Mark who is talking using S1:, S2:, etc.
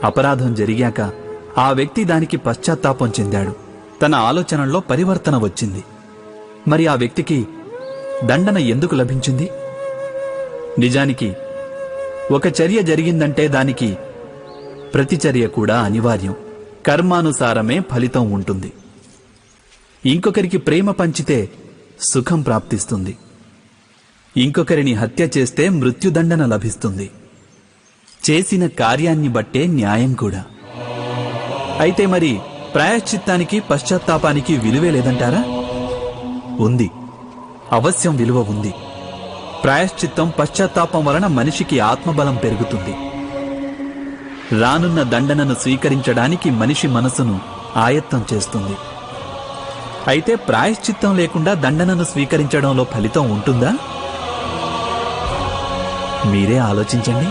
S1: అపరాధం జరిగాక ఆ వ్యక్తి దానికి పశ్చాత్తాపం చెందాడు. తన ఆలోచనల్లో పరివర్తన వచ్చింది. మరి ఆ వ్యక్తికి దండన ఎందుకు లభించింది? నిజానికి ఒక చర్య జరిగిందంటే దానికి ప్రతిచర్య కూడా అనివార్యం. కర్మానుసారమే ఫలితం ఉంటుంది. ఇంకొకరికి ప్రేమ పంచితే సుఖం ప్రాప్తిస్తుంది. ఇంకొకరిని హత్య చేస్తే మృత్యుదండన లభిస్తుంది. చేసిన కార్యాన్ని బట్టే న్యాయం కూడా. అయితే మరి ప్రాయశ్చిత్తానికి పశ్చాత్తాపానికి విలువే లేదంటారా? ఉంది, అవశ్యం విలువ ఉంది. ప్రాయశ్చిత్తం పశ్చాత్తాపం వలన మనిషికి ఆత్మబలం పెరుగుతుంది. రానున్న దండనను స్వీకరించడానికి మనిషి మనసును ఆయత్తం చేస్తుంది. అయితే ప్రాయశ్చిత్తం లేకుండా దండనను స్వీకరించడంలో ఫలితం ఉంటుందా? మీరే ఆలోచించండి.